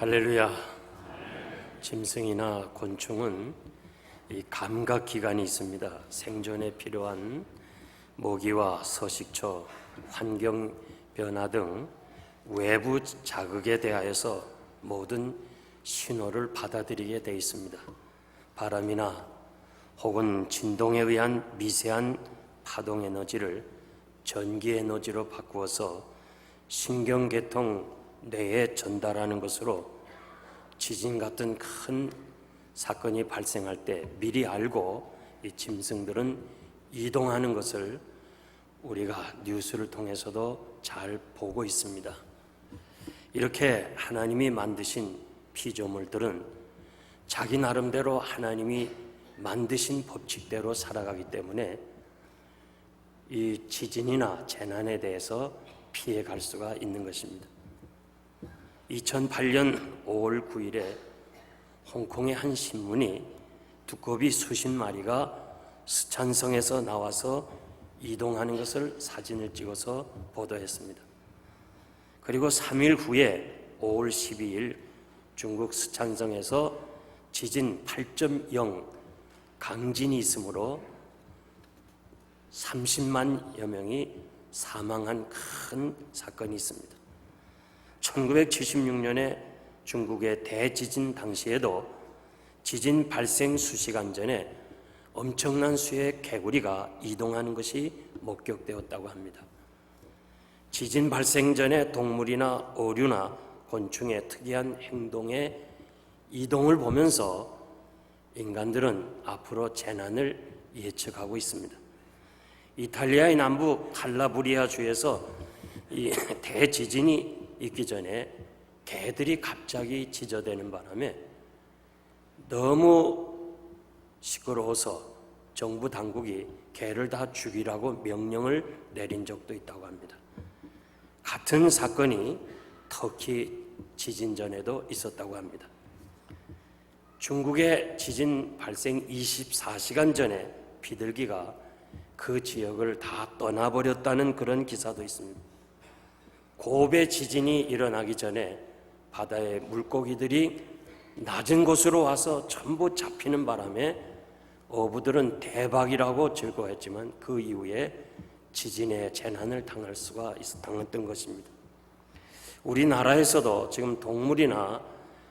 할렐루야. 짐승이나 곤충은 이 감각 기관이 있습니다. 생존에 필요한 모기와 서식처, 환경 변화 등 외부 자극에 대하여서 모든 신호를 받아들이게 되어 있습니다. 바람이나 혹은 진동에 의한 미세한 파동 에너지를 전기 에너지로 바꾸어서 신경계통 뇌에 전달하는 것으로 지진 같은 큰 사건이 발생할 때 미리 알고 이 짐승들은 이동하는 것을 우리가 뉴스를 통해서도 잘 보고 있습니다. 이렇게 하나님이 만드신 피조물들은 자기 나름대로 하나님이 만드신 법칙대로 살아가기 때문에 이 지진이나 재난에 대해서 피해갈 수가 있는 것입니다. 2008년 5월 9일에 홍콩의 한 신문이 두꺼비 수십 마리가 스촨성에서 나와서 이동하는 것을 사진을 찍어서 보도했습니다. 그리고 3일 후에 5월 12일 중국 스촨성에서 지진 8.0 강진이 있으므로 30만여 명이 사망한 큰 사건이 있습니다. 1976년에 중국의 대지진 당시에도 지진 발생 수시간 전에 엄청난 수의 개구리가 이동하는 것이 목격되었다고 합니다. 지진 발생 전에 동물이나 어류나 곤충의 특이한 행동의 이동을 보면서 인간들은 앞으로 재난을 예측하고 있습니다. 이탈리아의 남부 칼라브리아 주에서 이 대지진이 있기 전에 개들이 갑자기 짖어대는 바람에 너무 시끄러워서 정부 당국이 개를 다 죽이라고 명령을 내린 적도 있다고 합니다. 같은 사건이 터키 지진 전에도 있었다고 합니다. 중국의 지진 발생 24시간 전에 비둘기가 그 지역을 다 떠나버렸다는 그런 기사도 있습니다. 고베 지진이 일어나기 전에 바다의 물고기들이 낮은 곳으로 와서 전부 잡히는 바람에 어부들은 대박이라고 즐거워했지만 그 이후에 지진의 재난을 당했던 것입니다. 우리나라에서도 지금 동물이나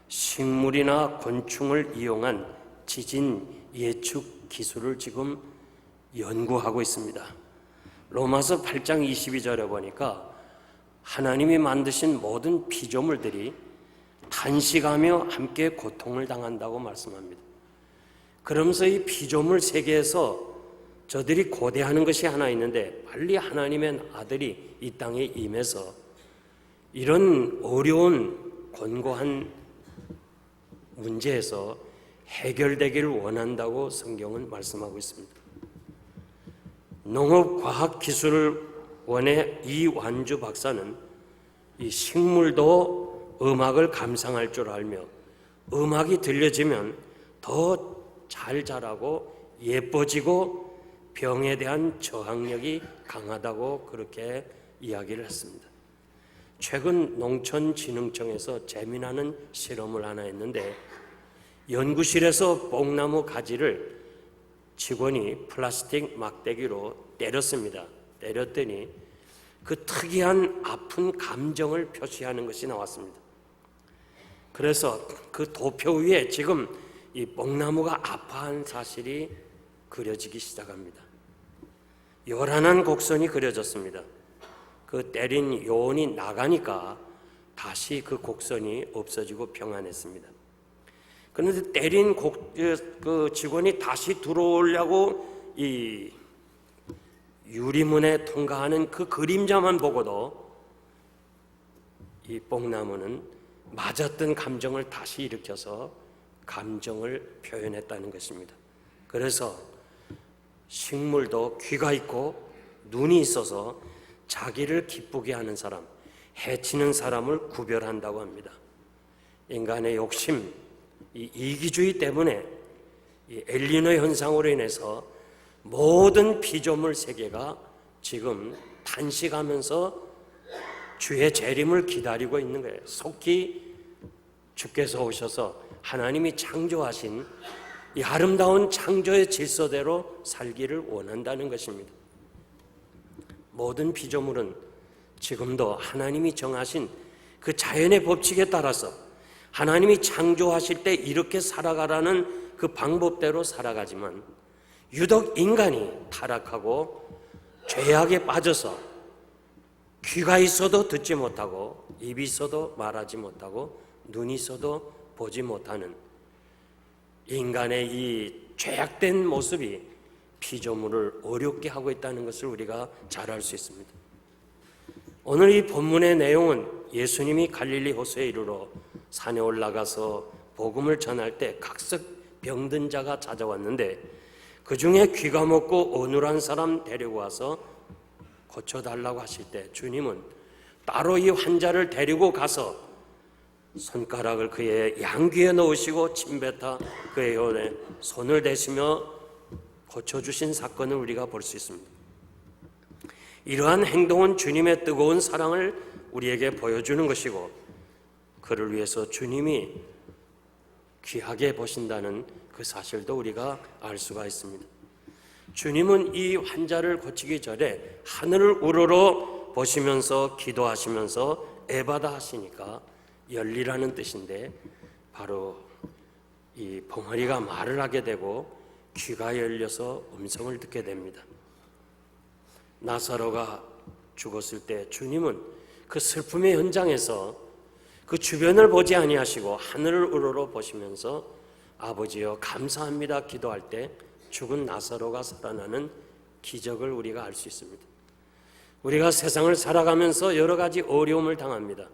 식물이나 곤충을 이용한 지진 예측 기술을 지금 연구하고 있습니다. 로마서 8장 22절에 보니까 하나님이 만드신 모든 피조물들이 탄식하며 함께 고통을 당한다고 말씀합니다. 그러면서 이 피조물 세계에서 저들이 고대하는 것이 하나 있는데 빨리 하나님의 아들이 이 땅에 임해서 이런 어려운 권고한 문제에서 해결되기를 원한다고 성경은 말씀하고 있습니다. 농업과학기술원의 이완주 박사는 이 식물도 음악을 감상할 줄 알며 음악이 들려지면 더 잘 자라고 예뻐지고 병에 대한 저항력이 강하다고 그렇게 이야기를 했습니다. 최근 농촌진흥청에서 재미나는 실험을 하나 했는데 연구실에서 뽕나무 가지를 직원이 플라스틱 막대기로 때렸습니다. 때렸더니 그 특이한 아픈 감정을 표시하는 것이 나왔습니다. 그래서 그 도표 위에 지금 이 뽕나무가 아파한 사실이 그려지기 시작합니다. 요란한 곡선이 그려졌습니다. 그 때린 요원이 나가니까 다시 그 곡선이 없어지고 평안했습니다. 그런데 때린 그 직원이 다시 들어오려고 이 유리문에 통과하는 그 그림자만 보고도 이 뽕나무는 맞았던 감정을 다시 일으켜서 감정을 표현했다는 것입니다. 그래서 식물도 귀가 있고 눈이 있어서 자기를 기쁘게 하는 사람, 해치는 사람을 구별한다고 합니다. 인간의 욕심, 이 이기주의 때문에 이 엘니노 현상으로 인해서 모든 피조물 세계가 지금 탄식하면서 주의 재림을 기다리고 있는 거예요. 속히 주께서 오셔서 하나님이 창조하신 이 아름다운 창조의 질서대로 살기를 원한다는 것입니다. 모든 피조물은 지금도 하나님이 정하신 그 자연의 법칙에 따라서 하나님이 창조하실 때 이렇게 살아가라는 그 방법대로 살아가지만 유독 인간이 타락하고 죄악에 빠져서 귀가 있어도 듣지 못하고 입이 있어도 말하지 못하고 눈이 있어도 보지 못하는 인간의 이 죄악된 모습이 피조물을 어렵게 하고 있다는 것을 우리가 잘 알 수 있습니다. 오늘 이 본문의 내용은 예수님이 갈릴리 호수에 이르러 산에 올라가서 복음을 전할 때 각석 병든 자가 찾아왔는데 그 중에 귀가 먹고 어눌한 사람 데리고 와서 고쳐달라고 하실 때 주님은 따로 이 환자를 데리고 가서 손가락을 그의 양귀에 넣으시고 침뱉어 그의 혀에 손을 대시며 고쳐주신 사건을 우리가 볼 수 있습니다. 이러한 행동은 주님의 뜨거운 사랑을 우리에게 보여주는 것이고 그를 위해서 주님이 귀하게 보신다는 그 사실도 우리가 알 수가 있습니다. 주님은 이 환자를 고치기 전에 하늘을 우러러 보시면서 기도하시면서 에바다 하시니까 열리라는 뜻인데 바로 이 벙어리가 말을 하게 되고 귀가 열려서 음성을 듣게 됩니다. 나사로가 죽었을 때 주님은 그 슬픔의 현장에서 그 주변을 보지 아니하시고 하늘을 우러러 보시면서 아버지여 감사합니다 기도할 때 죽은 나사로가 살아나는 기적을 우리가 알 수 있습니다. 우리가 세상을 살아가면서 여러 가지 어려움을 당합니다.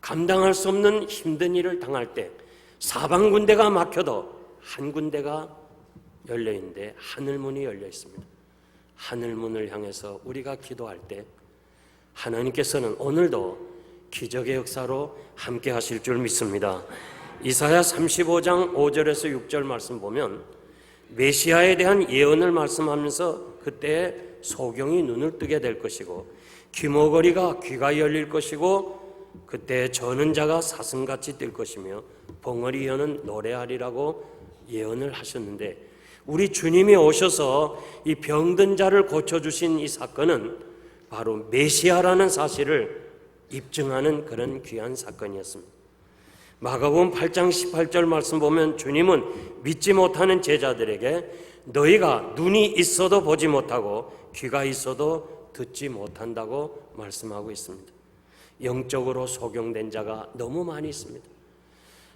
감당할 수 없는 힘든 일을 당할 때 사방 군데가 막혀도 한 군데가 열려 있는데 하늘문이 열려 있습니다. 하늘문을 향해서 우리가 기도할 때 하나님께서는 오늘도 기적의 역사로 함께 하실 줄 믿습니다. 이사야 35장 5절에서 6절 말씀 보면 메시아에 대한 예언을 말씀하면서 그때 소경이 눈을 뜨게 될 것이고 귀머거리가 귀가 열릴 것이고 그때 저는 자가 사슴같이 뛸 것이며 벙어리 혀는 노래하리라고 예언을 하셨는데 우리 주님이 오셔서 이 병든 자를 고쳐주신 이 사건은 바로 메시아라는 사실을 입증하는 그런 귀한 사건이었습니다. 마가복음 8장 18절 말씀 보면 주님은 믿지 못하는 제자들에게 너희가 눈이 있어도 보지 못하고 귀가 있어도 듣지 못한다고 말씀하고 있습니다. 영적으로 소경된 자가 너무 많이 있습니다.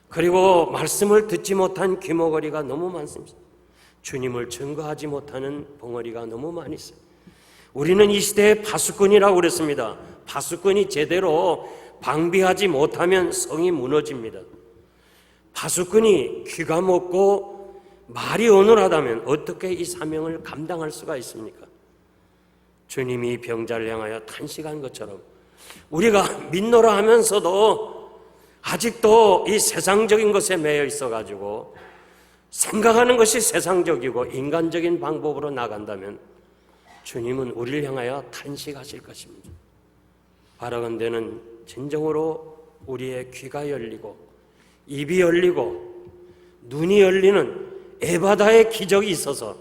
그리고 말씀을 듣지 못한 귀머거리가 너무 많습니다. 주님을 증거하지 못하는 벙어리가 너무 많이 있어요. 우리는 이 시대의 파수꾼이라고 그랬습니다. 파수꾼이 제대로 방비하지 못하면 성이 무너집니다. 파수꾼이 귀가 먹고 말이 어눌하다면 어떻게 이 사명을 감당할 수가 있습니까? 주님이 병자를 향하여 탄식한 것처럼 우리가 믿노라 하면서도 아직도 이 세상적인 것에 매여 있어가지고 생각하는 것이 세상적이고 인간적인 방법으로 나간다면 주님은 우리를 향하여 탄식하실 것입니다. 바라건대는 진정으로 우리의 귀가 열리고 입이 열리고 눈이 열리는 에바다의 기적이 있어서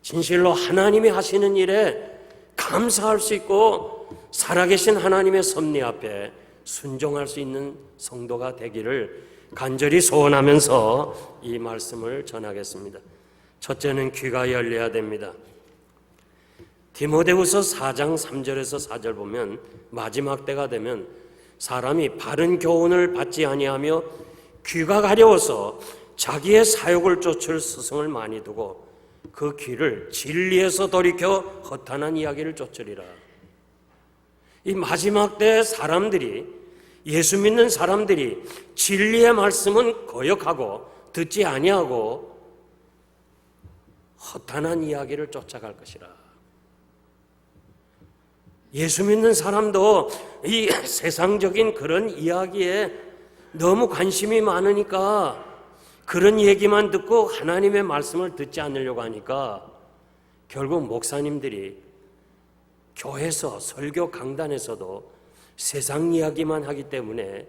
진실로 하나님이 하시는 일에 감사할 수 있고 살아계신 하나님의 섭리 앞에 순종할 수 있는 성도가 되기를 간절히 소원하면서 이 말씀을 전하겠습니다. 첫째는 귀가 열려야 됩니다. 디모데후서 4장 3절에서 4절 보면 마지막 때가 되면 사람이 바른 교훈을 받지 아니하며 귀가 가려워서 자기의 사욕을 쫓을 스승을 많이 두고 그 귀를 진리에서 돌이켜 허탄한 이야기를 쫓으리라. 이 마지막 때 사람들이 예수 믿는 사람들이 진리의 말씀은 거역하고 듣지 아니하고 허탄한 이야기를 쫓아갈 것이라. 예수 믿는 사람도 이 세상적인 그런 이야기에 너무 관심이 많으니까 그런 얘기만 듣고 하나님의 말씀을 듣지 않으려고 하니까 결국 목사님들이 교회에서 설교 강단에서도 세상 이야기만 하기 때문에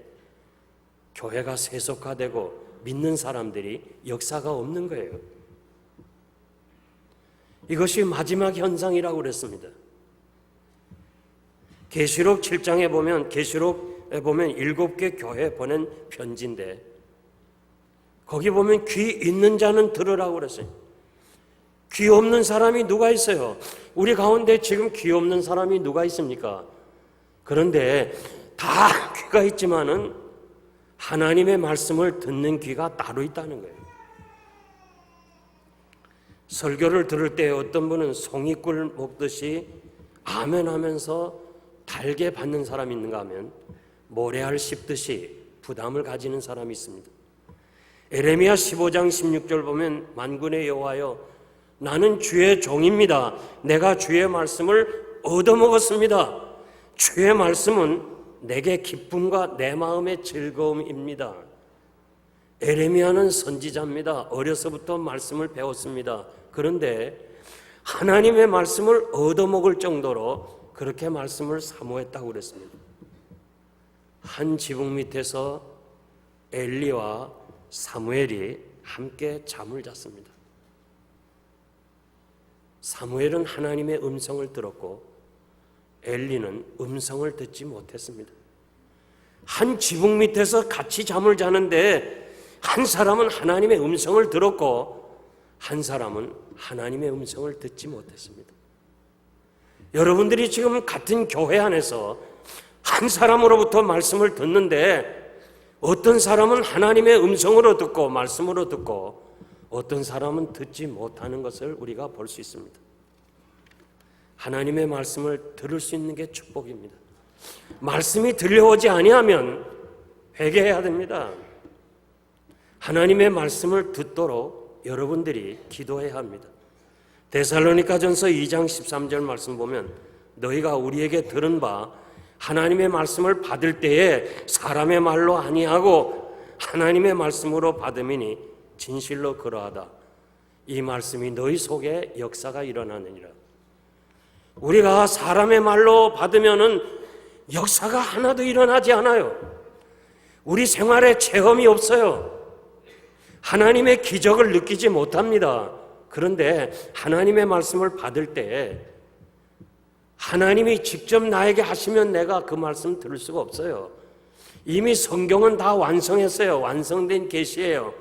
교회가 세속화되고 믿는 사람들이 역사가 없는 거예요. 이것이 마지막 현상이라고 그랬습니다. 계시록 7장에 보면, 계시록에 보면 7개 교회에 보낸 편지인데 거기 보면 귀 있는 자는 들으라고 그랬어요. 귀 없는 사람이 누가 있어요? 우리 가운데 지금 귀 없는 사람이 누가 있습니까? 그런데 다 귀가 있지만은 하나님의 말씀을 듣는 귀가 따로 있다는 거예요. 설교를 들을 때 어떤 분은 송이꿀 먹듯이 아멘 하면서 달게 받는 사람이 있는가 하면 모래알 씹듯이 부담을 가지는 사람이 있습니다. 에레미야 15장 16절 보면 만군의 여호와여 나는 주의 종입니다. 내가 주의 말씀을 얻어먹었습니다. 주의 말씀은 내게 기쁨과 내 마음의 즐거움입니다. 에레미야는 선지자입니다. 어려서부터 말씀을 배웠습니다. 그런데 하나님의 말씀을 얻어먹을 정도로 그렇게 말씀을 사모했다고 그랬습니다. 한 지붕 밑에서 엘리와 사무엘이 함께 잠을 잤습니다. 사무엘은 하나님의 음성을 들었고 엘리는 음성을 듣지 못했습니다. 한 지붕 밑에서 같이 잠을 자는데 한 사람은 하나님의 음성을 들었고 한 사람은 하나님의 음성을 듣지 못했습니다. 여러분들이 지금 같은 교회 안에서 한 사람으로부터 말씀을 듣는데 어떤 사람은 하나님의 음성으로 듣고 말씀으로 듣고 어떤 사람은 듣지 못하는 것을 우리가 볼 수 있습니다. 하나님의 말씀을 들을 수 있는 게 축복입니다. 말씀이 들려오지 아니하면 회개해야 됩니다. 하나님의 말씀을 듣도록 여러분들이 기도해야 합니다. 데살로니가전서 2장 13절 말씀 보면 너희가 우리에게 들은 바 하나님의 말씀을 받을 때에 사람의 말로 아니하고 하나님의 말씀으로 받음이니 진실로 그러하다. 이 말씀이 너희 속에 역사가 일어나느니라. 우리가 사람의 말로 받으면은 역사가 하나도 일어나지 않아요. 우리 생활에 체험이 없어요. 하나님의 기적을 느끼지 못합니다. 그런데 하나님의 말씀을 받을 때 하나님이 직접 나에게 하시면 내가 그 말씀 들을 수가 없어요. 이미 성경은 다 완성했어요. 완성된 계시예요.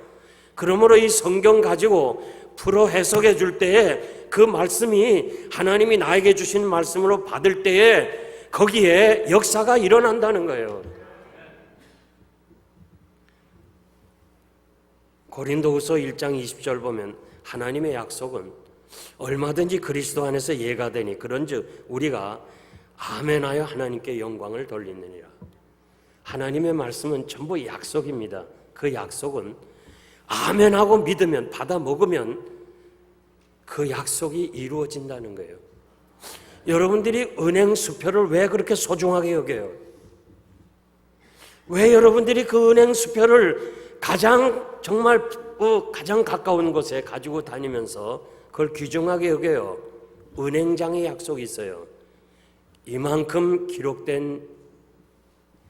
그러므로 이 성경 가지고 풀어 해석해 줄 때에 그 말씀이 하나님이 나에게 주신 말씀으로 받을 때에 거기에 역사가 일어난다는 거예요. 고린도후서 1장 20절 보면 하나님의 약속은 얼마든지 그리스도 안에서 예가 되니 그런즉 우리가 아멘하여 하나님께 영광을 돌리느니라. 하나님의 말씀은 전부 약속입니다. 그 약속은 아멘하고 믿으면 받아 먹으면 그 약속이 이루어진다는 거예요. 여러분들이 은행 수표를 왜 그렇게 소중하게 여겨요? 왜 여러분들이 그 은행 수표를 정말 가장 가까운 곳에 가지고 다니면서 그걸 귀중하게 여겨요? 은행장의 약속이 있어요. 이만큼 기록된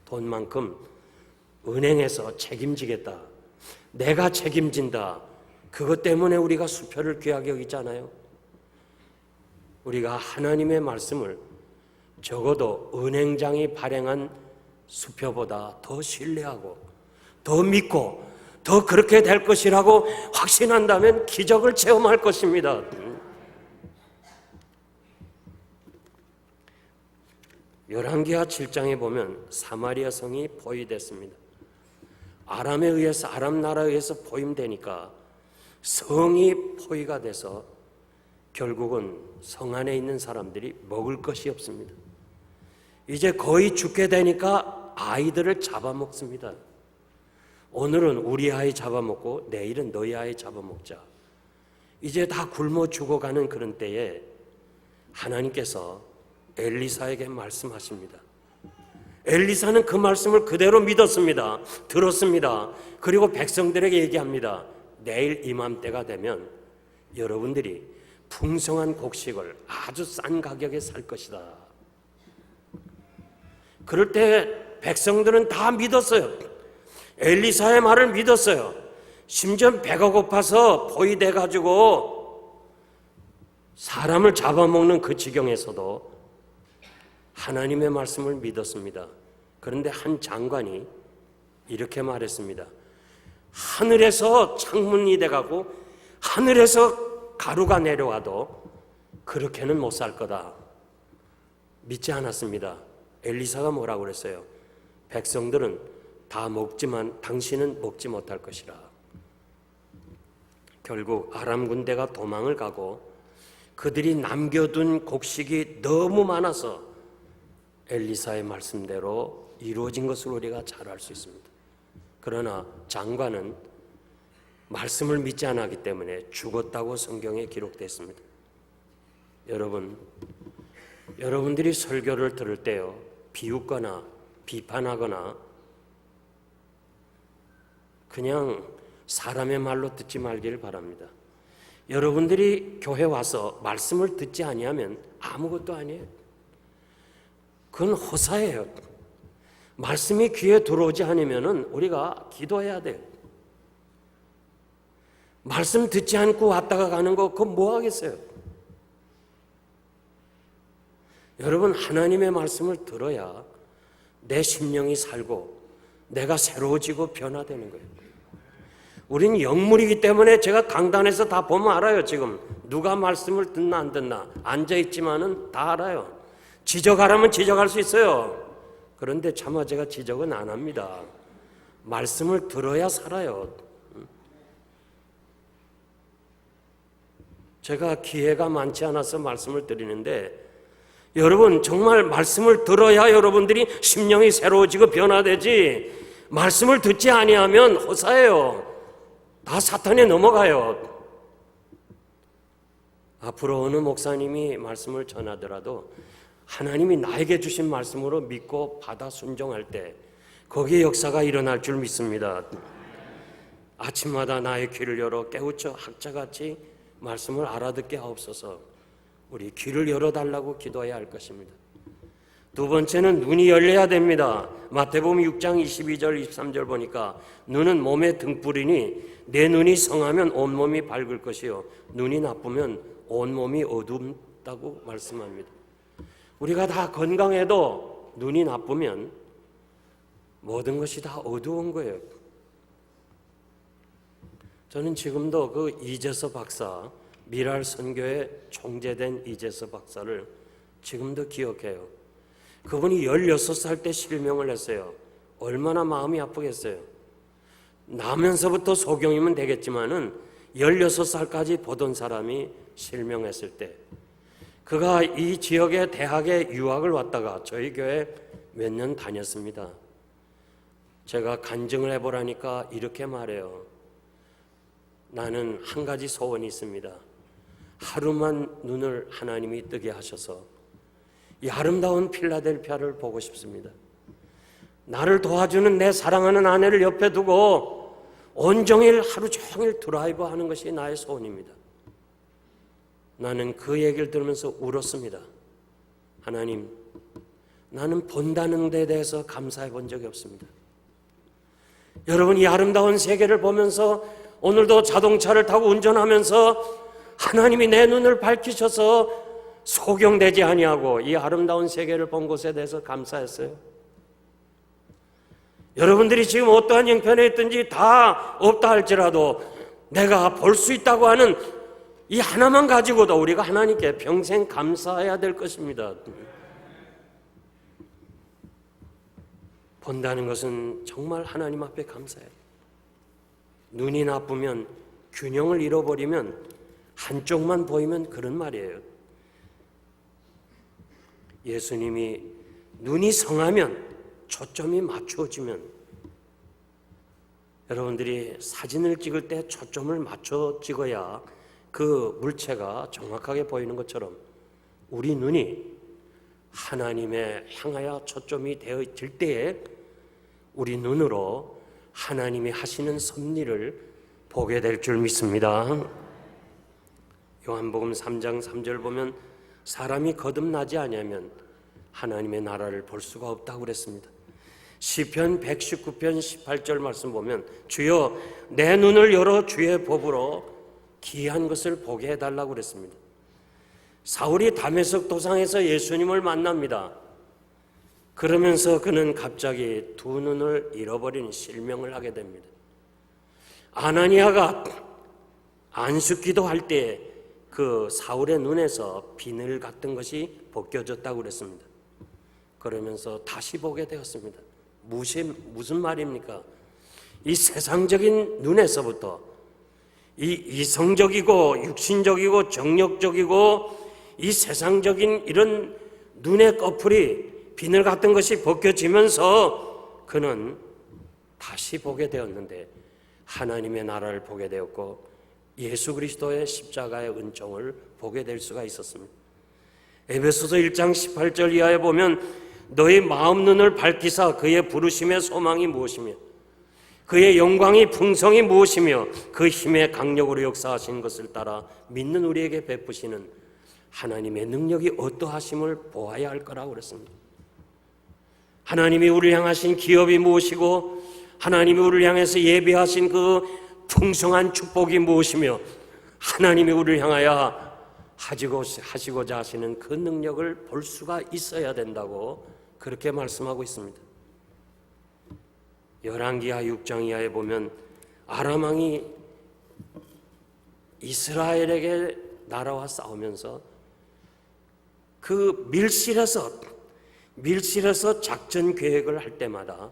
돈만큼 은행에서 책임지겠다. 내가 책임진다. 그것 때문에 우리가 수표를 귀하게 여기잖아요. 우리가 하나님의 말씀을 적어도 은행장이 발행한 수표보다 더 신뢰하고 더 믿고 더 그렇게 될 것이라고 확신한다면 기적을 체험할 것입니다. 열왕기하 7장에 보면 사마리아 성이 포위됐습니다. 아람 나라에 의해서 포위되니까 성이 포위가 돼서 결국은 성 안에 있는 사람들이 먹을 것이 없습니다. 이제 거의 죽게 되니까 아이들을 잡아먹습니다. 오늘은 우리 아이 잡아먹고 내일은 너희 아이 잡아먹자. 이제 다 굶어 죽어가는 그런 때에 하나님께서 엘리사에게 말씀하십니다. 엘리사는 그 말씀을 그대로 믿었습니다. 들었습니다. 그리고 백성들에게 얘기합니다. 내일 이맘때가 되면 여러분들이 풍성한 곡식을 아주 싼 가격에 살 것이다. 그럴 때 백성들은 다 믿었어요. 엘리사의 말을 믿었어요. 심지어 배가 고파서 포위돼 가지고 사람을 잡아먹는 그 지경에서도 하나님의 말씀을 믿었습니다. 그런데 한 장관이 이렇게 말했습니다. 하늘에서 창문이 돼가고 하늘에서 가루가 내려와도 그렇게는 못 살 거다. 믿지 않았습니다. 엘리사가 뭐라고 그랬어요? 백성들은 다 먹지만 당신은 먹지 못할 것이라. 결국 아람 군대가 도망을 가고 그들이 남겨둔 곡식이 너무 많아서 엘리사의 말씀대로 이루어진 것을 우리가 잘 알 수 있습니다. 그러나 장관은 말씀을 믿지 않았기 때문에 죽었다고 성경에 기록되어 있습니다. 여러분들이 설교를 들을 때요, 비웃거나 비판하거나 그냥 사람의 말로 듣지 말기를 바랍니다. 여러분들이 교회 와서 말씀을 듣지 아니하면 아무것도 아니에요. 그건 허사예요. 말씀이 귀에 들어오지 않으면 우리가 기도해야 돼요. 말씀 듣지 않고 왔다가 가는 거 그건 뭐 하겠어요? 여러분, 하나님의 말씀을 들어야 내 심령이 살고 내가 새로워지고 변화되는 거예요. 우린 영물이기 때문에 제가 강단에서 다 보면 알아요. 지금 누가 말씀을 듣나 안 듣나 앉아있지만은 다 알아요. 지적하라면 지적할 수 있어요. 그런데 차마 제가 지적은 안 합니다. 말씀을 들어야 살아요. 제가 기회가 많지 않아서 말씀을 드리는데, 여러분 정말 말씀을 들어야 여러분들이 심령이 새로워지고 변화되지, 말씀을 듣지 아니하면 허사예요. 다 사탄에 넘어가요. 앞으로 어느 목사님이 말씀을 전하더라도 하나님이 나에게 주신 말씀으로 믿고 받아 순종할 때 거기에 역사가 일어날 줄 믿습니다. 아침마다 나의 귀를 열어 깨우쳐 학자같이 말씀을 알아듣게 하옵소서. 우리 귀를 열어달라고 기도해야 할 것입니다. 두 번째는 눈이 열려야 됩니다. 마태복음 6장 22절 23절 보니까 눈은 몸의 등불이니 내 눈이 성하면 온몸이 밝을 것이요 눈이 나쁘면 온몸이 어둡다고 말씀합니다. 우리가 다 건강해도 눈이 나쁘면 모든 것이 다 어두운 거예요. 저는 지금도 그 이재서 박사, 미랄 선교의 총재된 이재서 박사를 지금도 기억해요. 그분이 16살 때 실명을 했어요. 얼마나 마음이 아프겠어요. 나면서부터 소경이면 되겠지만은 16살까지 보던 사람이 실명했을 때, 그가 이 지역의 대학에 유학을 왔다가 저희 교회 몇 년 다녔습니다. 제가 간증을 해보라니까 이렇게 말해요. 나는 한 가지 소원이 있습니다. 하루만 눈을 하나님이 뜨게 하셔서 이 아름다운 필라델피아를 보고 싶습니다. 나를 도와주는 내 사랑하는 아내를 옆에 두고 온종일 하루 종일 드라이브 하는 것이 나의 소원입니다. 나는 그 얘기를 들으면서 울었습니다. 하나님, 나는 본다는 데 대해서 감사해 본 적이 없습니다. 여러분, 이 아름다운 세계를 보면서 오늘도 자동차를 타고 운전하면서 하나님이 내 눈을 밝히셔서 소경되지 아니하고 이 아름다운 세계를 본 것에 대해서 감사했어요. 여러분들이 지금 어떠한 형편에 있든지 다 없다 할지라도 내가 볼 수 있다고 하는 이 하나만 가지고도 우리가 하나님께 평생 감사해야 될 것입니다. 본다는 것은 정말 하나님 앞에 감사해요. 눈이 나쁘면, 균형을 잃어버리면, 한쪽만 보이면 그런 말이에요. 예수님이 눈이 성하면, 초점이 맞추어지면, 여러분들이 사진을 찍을 때 초점을 맞춰 찍어야 그 물체가 정확하게 보이는 것처럼 우리 눈이 하나님의 향하여 초점이 되어질 때에 우리 눈으로 하나님이 하시는 섭리를 보게 될 줄 믿습니다. 요한복음 3장 3절 보면 사람이 거듭나지 아니하면 하나님의 나라를 볼 수가 없다고 그랬습니다. 시편 119편 18절 말씀 보면 주여 내 눈을 열어 주의 법으로 기이한 것을 보게 해달라고 그랬습니다. 사울이 다메섹 도상에서 예수님을 만납니다. 그러면서 그는 갑자기 두 눈을 잃어버린 실명을 하게 됩니다. 아나니아가 안식기도 할 때 그 사울의 눈에서 비늘 같은 것이 벗겨졌다고 그랬습니다. 그러면서 다시 보게 되었습니다. 무슨 말입니까? 이 세상적인 눈에서부터 이 이성적이고 육신적이고 정력적이고 이 세상적인 이런 눈의 꺼풀이 비늘 같은 것이 벗겨지면서 그는 다시 보게 되었는데 하나님의 나라를 보게 되었고 예수 그리스도의 십자가의 은총을 보게 될 수가 있었습니다. 에베소서 1장 18절 이하에 보면 너희 마음 눈을 밝히사 그의 부르심의 소망이 무엇이며 그의 영광이 풍성이 무엇이며 그 힘의 강력으로 역사하신 것을 따라 믿는 우리에게 베푸시는 하나님의 능력이 어떠하심을 보아야 할 거라고 그랬습니다. 하나님이 우리를 향하신 기업이 무엇이고 하나님이 우리를 향해서 예비하신 그 풍성한 축복이 무엇이며 하나님이 우리를 향하여 하시고자 하시는 그 능력을 볼 수가 있어야 된다고 그렇게 말씀하고 있습니다. 열왕기하 6장 이하에 보면 아람 왕이 이스라엘에게 나라와 싸우면서 그 밀실에서 작전 계획을 할 때마다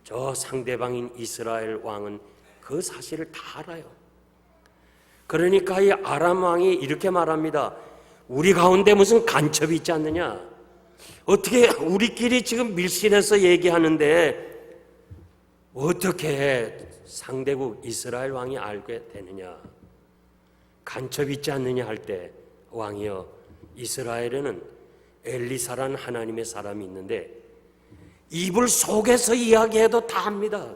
저 상대방인 이스라엘 왕은 그 사실을 다 알아요. 그러니까 이 아람 왕이 이렇게 말합니다. 우리 가운데 무슨 간첩이 있지 않느냐? 어떻게 우리끼리 지금 밀실에서 얘기하는데 어떻게 상대국 이스라엘 왕이 알게 되느냐? 간첩이 있지 않느냐 할 때 왕이여 이스라엘에는 엘리사라는 하나님의 사람이 있는데 이불 속에서 이야기해도 다 합니다.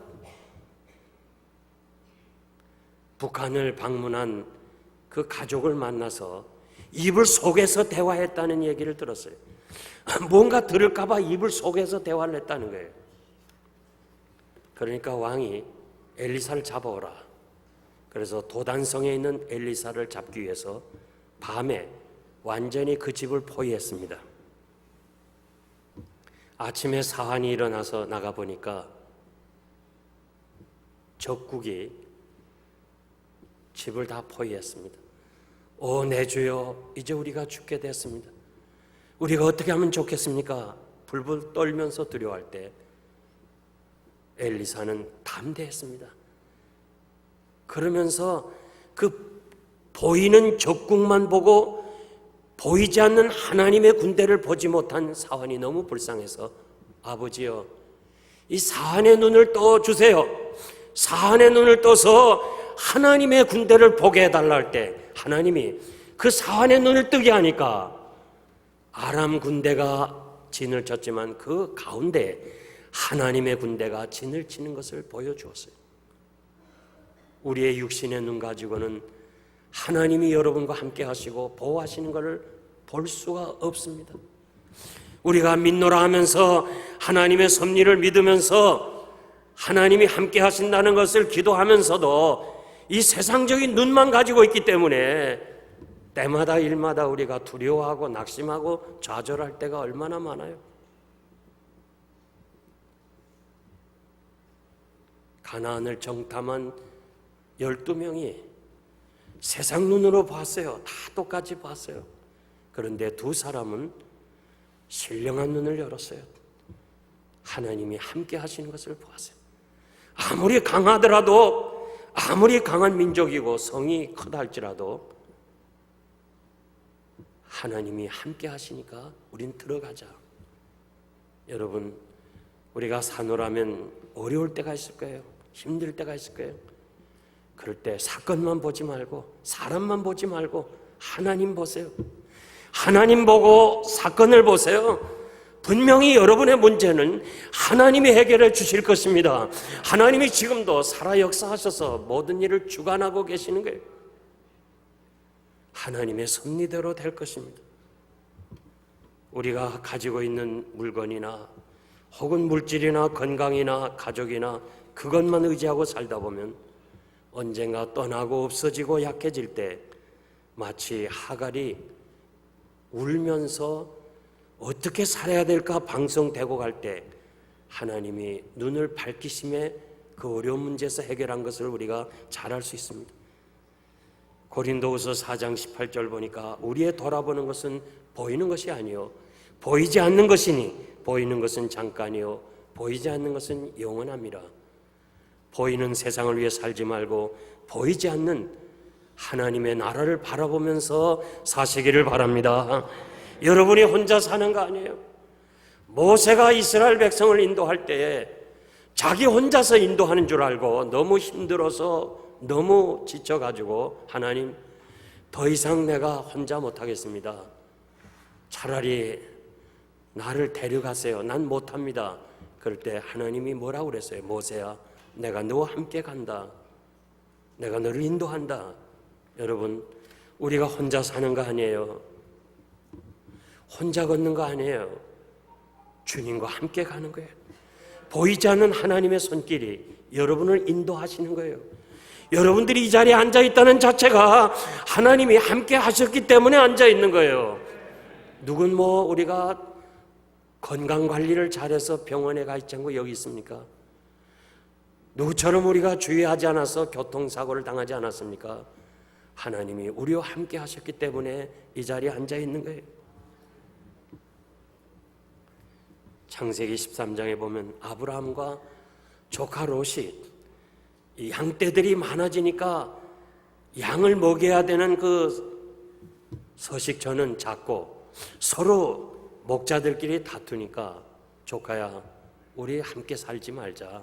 북한을 방문한 그 가족을 만나서 이불 속에서 대화했다는 얘기를 들었어요. 뭔가 들을까 봐 이불 속에서 대화를 했다는 거예요. 그러니까 왕이 엘리사를 잡아오라. 그래서 도단성에 있는 엘리사를 잡기 위해서 밤에 완전히 그 집을 포위했습니다. 아침에 사환이 일어나서 나가보니까 적국이 집을 다 포위했습니다. 오, 내 주여, 이제 우리가 죽게 됐습니다. 우리가 어떻게 하면 좋겠습니까? 불불 떨면서 두려워할 때 엘리사는 담대했습니다. 그러면서 그 보이는 적국만 보고 보이지 않는 하나님의 군대를 보지 못한 사환이 너무 불쌍해서 아버지여, 이 사환의 눈을 떠주세요. 사환의 눈을 떠서 하나님의 군대를 보게 해달라 할 때 하나님이 그 사환의 눈을 뜨게 하니까 아람 군대가 진을 쳤지만 그 가운데 하나님의 군대가 진을 치는 것을 보여주었어요. 우리의 육신의 눈 가지고는 하나님이 여러분과 함께 하시고 보호하시는 것을 볼 수가 없습니다. 우리가 믿노라 하면서 하나님의 섭리를 믿으면서 하나님이 함께 하신다는 것을 기도하면서도 이 세상적인 눈만 가지고 있기 때문에 때마다 일마다 우리가 두려워하고 낙심하고 좌절할 때가 얼마나 많아요. 가나안을 정탐한 12명이 세상 눈으로 봤어요. 다 똑같이 봤어요. 그런데 두 사람은 신령한 눈을 열었어요. 하나님이 함께 하시는 것을 보았어요. 아무리 강하더라도 아무리 강한 민족이고 성이 크다 할지라도 하나님이 함께 하시니까 우린 들어가자. 여러분, 우리가 사노라면 어려울 때가 있을 거예요. 힘들 때가 있을 거예요. 그럴 때 사건만 보지 말고 사람만 보지 말고 하나님 보세요. 하나님 보고 사건을 보세요. 분명히 여러분의 문제는 하나님이 해결해 주실 것입니다. 하나님이 지금도 살아 역사하셔서 모든 일을 주관하고 계시는 거예요. 하나님의 섭리대로 될 것입니다. 우리가 가지고 있는 물건이나 혹은 물질이나 건강이나 가족이나 그것만 의지하고 살다 보면 언젠가 떠나고 없어지고 약해질 때 마치 하갈이 울면서 어떻게 살아야 될까 방송되고 갈 때 하나님이 눈을 밝히심에 그 어려운 문제에서 해결한 것을 우리가 잘 알 수 있습니다. 고린도후서 4장 18절 보니까 우리의 돌아보는 것은 보이는 것이 아니요 보이지 않는 것이니 보이는 것은 잠깐이요 보이지 않는 것은 영원합니다. 보이는 세상을 위해 살지 말고 보이지 않는 하나님의 나라를 바라보면서 사시기를 바랍니다. 여러분이 혼자 사는 거 아니에요. 모세가 이스라엘 백성을 인도할 때에 자기 혼자서 인도하는 줄 알고 너무 힘들어서 너무 지쳐가지고 하나님 더 이상 내가 혼자 못하겠습니다. 차라리 나를 데려가세요. 난 못합니다. 그럴 때 하나님이 뭐라고 그랬어요? 모세야 내가 너와 함께 간다. 내가 너를 인도한다. 여러분 우리가 혼자 사는 거 아니에요. 혼자 걷는 거 아니에요. 주님과 함께 가는 거예요. 보이지 않는 하나님의 손길이 여러분을 인도하시는 거예요. 여러분들이 이 자리에 앉아있다는 자체가 하나님이 함께 하셨기 때문에 앉아있는 거예요. 누군 우리가 건강관리를 잘해서 병원에 가 있지 않고 여기 있습니까? 누구처럼 우리가 주의하지 않아서 교통사고를 당하지 않았습니까? 하나님이 우리와 함께 하셨기 때문에 이 자리에 앉아있는 거예요. 창세기 13장에 보면 아브라함과 조카 롯이 이 양떼들이 많아지니까 양을 먹여야 되는 그 서식처는 작고 서로 목자들끼리 다투니까 조카야 우리 함께 살지 말자.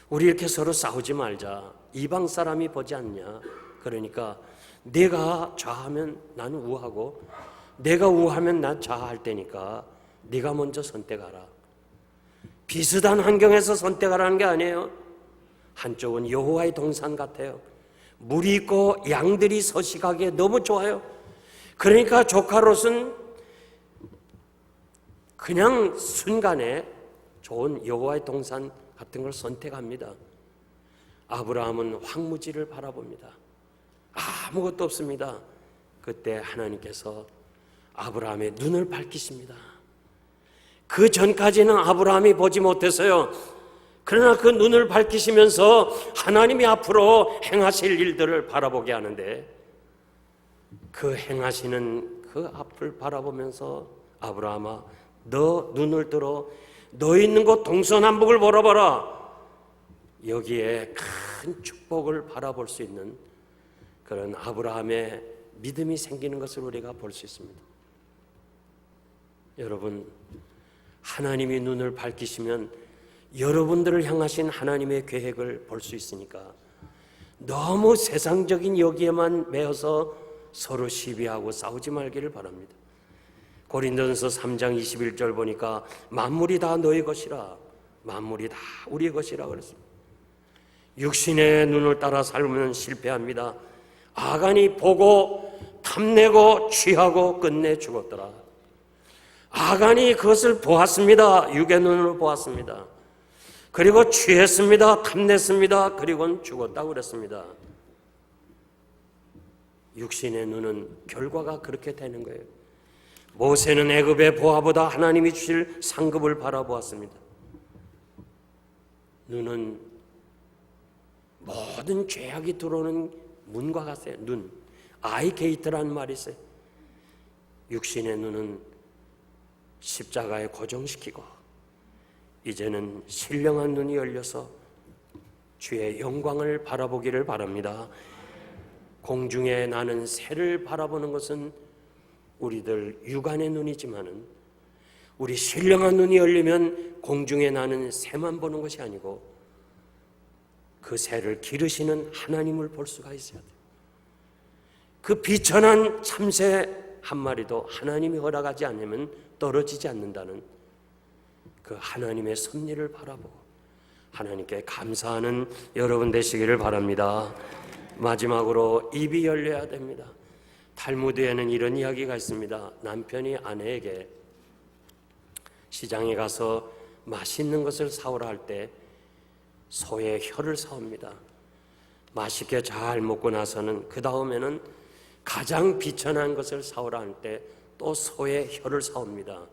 우리 이렇게 서로 싸우지 말자. 이방 사람이 보지 않냐. 그러니까 내가 좌하면 나는 우하고 내가 우하면 난 좌할 테니까 네가 먼저 선택하라. 비슷한 환경에서 선택하라는 게 아니에요. 한쪽은 여호와의 동산 같아요. 물이 있고 양들이 서식하기에 너무 좋아요. 그러니까 조카 롯은 그냥 순간에 좋은 여호와의 동산 같은 걸 선택합니다. 아브라함은 황무지를 바라봅니다. 아무것도 없습니다. 그때 하나님께서 아브라함의 눈을 밝히십니다. 그 전까지는 아브라함이 보지 못했어요. 그러나 그 눈을 밝히시면서 하나님이 앞으로 행하실 일들을 바라보게 하는데 그 행하시는 그 앞을 바라보면서 아브라함아 너 눈을 들어 너 있는 곳 동서남북을 바라봐라. 여기에 큰 축복을 바라볼 수 있는 그런 아브라함의 믿음이 생기는 것을 우리가 볼 수 있습니다. 여러분 하나님이 눈을 밝히시면 여러분들을 향하신 하나님의 계획을 볼 수 있으니까 너무 세상적인 여기에만 매여서 서로 시비하고 싸우지 말기를 바랍니다. 고린도전서 3장 21절 보니까 만물이 다 너희 것이라 만물이 다 우리의 것이라 그랬습니다. 육신의 눈을 따라 살면 실패합니다. 아간이 보고 탐내고 취하고 끝내 죽었더라. 아간이 그것을 보았습니다. 육의 눈으로 보았습니다. 그리고 취했습니다. 탐냈습니다. 그리고는 죽었다고 그랬습니다. 육신의 눈은 결과가 그렇게 되는 거예요. 모세는 애굽의 보화보다 하나님이 주실 상급을 바라보았습니다. 눈은 모든 죄악이 들어오는 문과 같아요. 눈, 아이 게이트라는 말이 있어요. 육신의 눈은 십자가에 고정시키고 이제는 신령한 눈이 열려서 주의 영광을 바라보기를 바랍니다. 공중에 나는 새를 바라보는 것은 우리들 육안의 눈이지만은 우리 신령한 눈이 열리면 공중에 나는 새만 보는 것이 아니고 그 새를 기르시는 하나님을 볼 수가 있어야 돼요. 그 비천한 참새 한 마리도 하나님이 허락하지 않으면 떨어지지 않는다는 그 하나님의 섭리를 바라보고 하나님께 감사하는 여러분 되시기를 바랍니다. 마지막으로 입이 열려야 됩니다. 탈무드에는 이런 이야기가 있습니다. 남편이 아내에게 시장에 가서 맛있는 것을 사오라 할 때 소의 혀를 사옵니다. 맛있게 잘 먹고 나서는 그 다음에는 가장 비천한 것을 사오라 할 때 또 소의 혀를 사옵니다.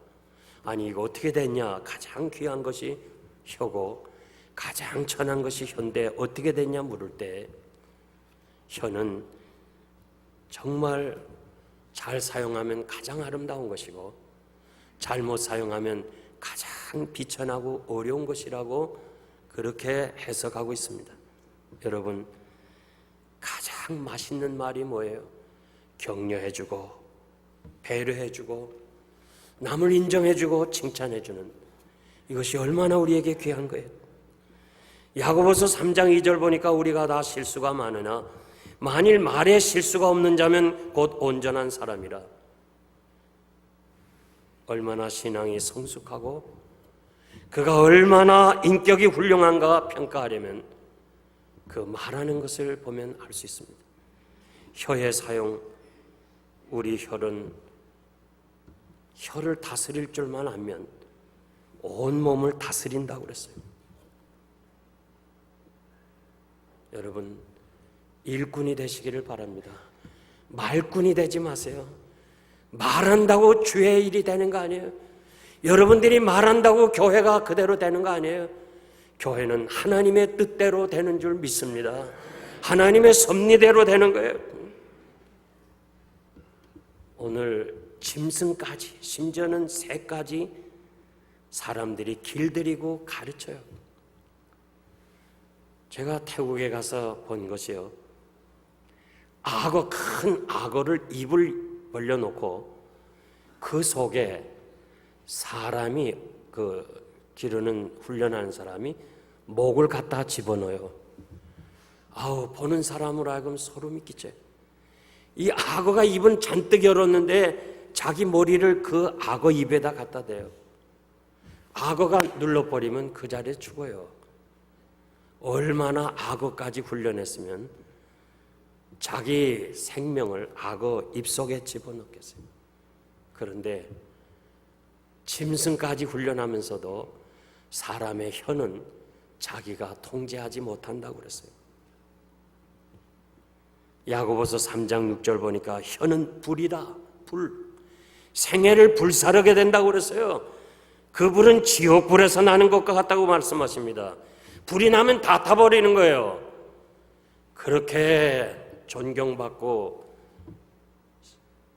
아니 이거 어떻게 됐냐? 가장 귀한 것이 혀고 가장 천한 것이 혀인데 어떻게 됐냐 물을 때 혀는 정말 잘 사용하면 가장 아름다운 것이고 잘못 사용하면 가장 비천하고 어려운 것이라고 그렇게 해석하고 있습니다. 여러분, 가장 맛있는 말이 뭐예요? 격려해주고 배려해주고 남을 인정해주고 칭찬해주는 이것이 얼마나 우리에게 귀한 거예요. 야고보서 3장 2절 보니까 우리가 다 실수가 많으나 만일 말에 실수가 없는 자면 곧 온전한 사람이라. 얼마나 신앙이 성숙하고 그가 얼마나 인격이 훌륭한가 평가하려면 그 말하는 것을 보면 알 수 있습니다. 혀의 사용, 우리 혀를 다스릴 줄만 알면 온 몸을 다스린다고 그랬어요. 여러분, 일꾼이 되시기를 바랍니다. 말꾼이 되지 마세요. 말한다고 주의 일이 되는 거 아니에요. 여러분들이 말한다고 교회가 그대로 되는 거 아니에요. 교회는 하나님의 뜻대로 되는 줄 믿습니다. 하나님의 섭리대로 되는 거예요. 오늘 짐승까지, 심지어는 새까지 사람들이 길들이고 가르쳐요. 제가 태국에 가서 본 것이요, 악어, 큰 악어를 입을 벌려놓고 그 속에 사람이 기르는 훈련하는 사람이 목을 갖다 집어넣어요. 아우, 보는 사람으로 하여금 소름이 끼쳐요. 이 악어가 입은 잔뜩 열었는데 자기 머리를 그 악어 입에다 갖다 대요. 악어가 눌러버리면 그 자리에 죽어요. 얼마나 악어까지 훈련했으면 자기 생명을 악어 입속에 집어넣겠어요. 그런데 짐승까지 훈련하면서도 사람의 혀는 자기가 통제하지 못한다고 그랬어요. 야고보서 3장 6절 보니까 혀는 불이다. 불. 생애를 불사르게 된다고 그랬어요. 그 불은 지옥불에서 나는 것과 같다고 말씀하십니다. 불이 나면 다 타버리는 거예요. 그렇게 존경받고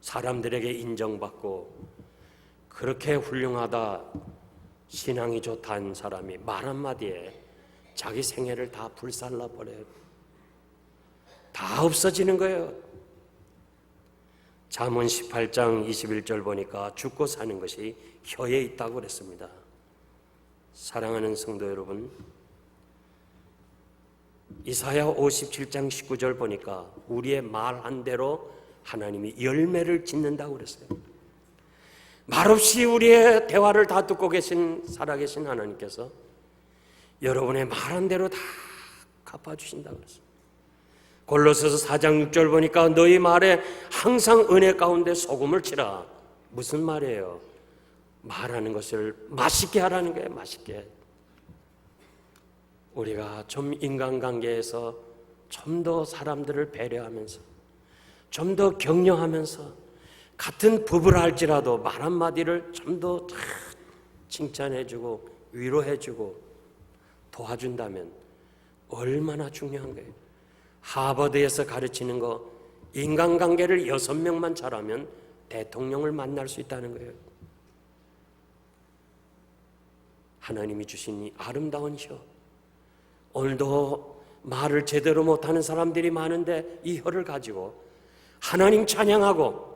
사람들에게 인정받고 그렇게 훌륭하다, 신앙이 좋다는 사람이 말 한마디에 자기 생애를 다 불살라 버려요. 다 없어지는 거예요. 잠언 18장 21절 보니까 죽고 사는 것이 혀에 있다고 그랬습니다. 사랑하는 성도 여러분, 이사야 57장 19절 보니까 우리의 말 한 대로 하나님이 열매를 짓는다고 그랬어요. 말없이 우리의 대화를 다 듣고 계신 살아계신 하나님께서 여러분의 말한 대로 다 갚아주신다고 그랬어요. 골로새서 4장 6절 보니까 너희 말에 항상 은혜 가운데 소금을 치라. 무슨 말이에요? 말하는 것을 맛있게 하라는 거예요. 맛있게. 우리가 좀 인간관계에서 좀 더 사람들을 배려하면서 좀 더 격려하면서 같은 부부라 할지라도 말 한마디를 좀 더 칭찬해주고 위로해주고 도와준다면 얼마나 중요한 거예요. 하버드에서 가르치는 거, 인간관계를 6명만 잘하면 대통령을 만날 수 있다는 거예요. 하나님이 주신 이 아름다운 혀, 오늘도 말을 제대로 못하는 사람들이 많은데 이 혀를 가지고 하나님 찬양하고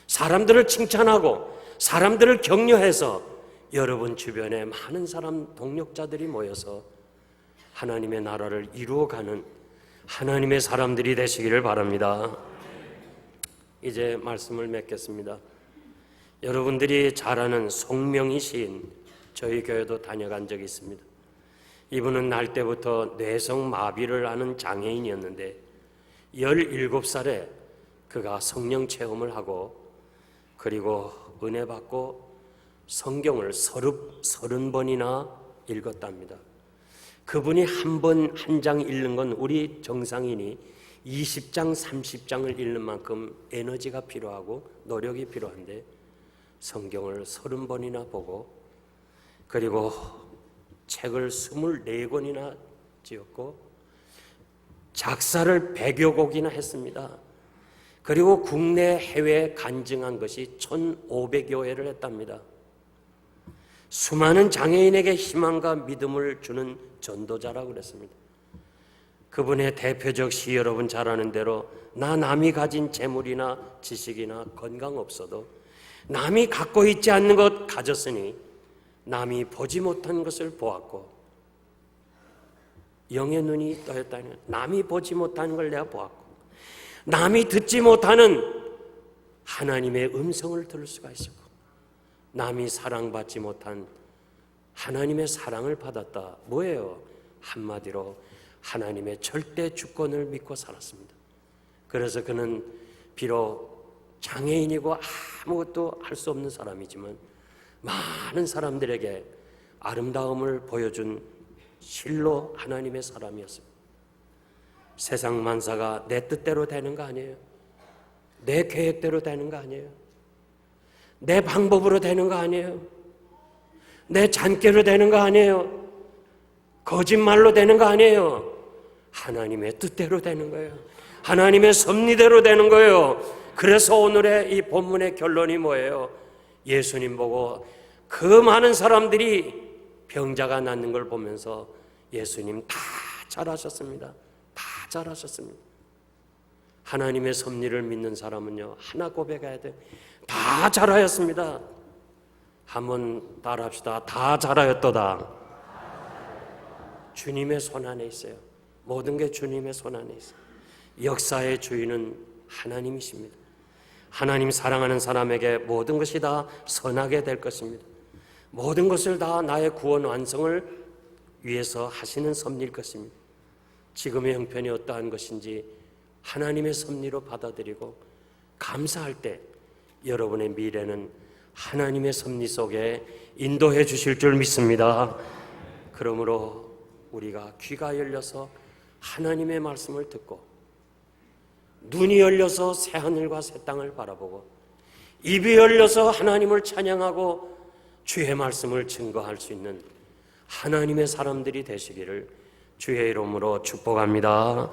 사람들을 칭찬하고 사람들을 격려해서 여러분 주변에 많은 사람 동력자들이 모여서 하나님의 나라를 이루어가는 하나님의 사람들이 되시기를 바랍니다. 이제 말씀을 맺겠습니다. 여러분들이 잘 아는 송명희 시인, 저희 교회도 다녀간 적이 있습니다. 이분은 날 때부터 뇌성마비를 하는 장애인이었는데 17살에 그가 성령 체험을 하고 그리고 은혜 받고 성경을 30번이나 읽었답니다. 그분이 한 장 읽는 건 우리 정상인이 20장, 30장을 읽는 만큼 에너지가 필요하고 노력이 필요한데 성경을 30번이나 보고 그리고 책을 24권이나 지었고 작사를 100여 곡이나 했습니다. 그리고 국내 해외에 간증한 것이 1500여 회를 했답니다. 수많은 장애인에게 희망과 믿음을 주는 전도자라고 그랬습니다. 그분의 대표적 시 여러분 잘 아는 대로 나 남이 가진 재물이나 지식이나 건강 없어도 남이 갖고 있지 않는 것 가졌으니 남이 보지 못한 것을 보았고 영의 눈이 떠였다니 남이 보지 못하는 걸 내가 보았고 남이 듣지 못하는 하나님의 음성을 들을 수가 있었고 남이 사랑받지 못한 하나님의 사랑을 받았다. 뭐예요? 한마디로 하나님의 절대 주권을 믿고 살았습니다. 그래서 그는 비록 장애인이고 아무것도 할 수 없는 사람이지만 많은 사람들에게 아름다움을 보여준 실로 하나님의 사람이었습니다. 세상 만사가 내 뜻대로 되는 거 아니에요. 내 계획대로 되는 거 아니에요. 내 방법으로 되는 거 아니에요. 내 잔꾀로 되는 거 아니에요. 거짓말로 되는 거 아니에요. 하나님의 뜻대로 되는 거예요. 하나님의 섭리대로 되는 거예요. 그래서 오늘의 이 본문의 결론이 뭐예요? 예수님 보고 그 많은 사람들이 병자가 낫는 걸 보면서 예수님 다 잘하셨습니다. 다 잘하셨습니다. 하나님의 섭리를 믿는 사람은요 하나 고백해야 돼요. 다 잘하였습니다. 한번 따라합시다. 다 잘하였도다. 주님의 손 안에 있어요. 모든 게 주님의 손 안에 있어요. 역사의 주인은 하나님이십니다. 하나님 사랑하는 사람에게 모든 것이 다 선하게 될 것입니다. 모든 것을 다 나의 구원 완성을 위해서 하시는 섭리일 것입니다. 지금의 형편이 어떠한 것인지 하나님의 섭리로 받아들이고 감사할 때 여러분의 미래는 하나님의 섭리 속에 인도해 주실 줄 믿습니다. 그러므로 우리가 귀가 열려서 하나님의 말씀을 듣고 눈이 열려서 새하늘과 새 땅을 바라보고 입이 열려서 하나님을 찬양하고 주의 말씀을 증거할 수 있는 하나님의 사람들이 되시기를 주의 이름으로 축복합니다.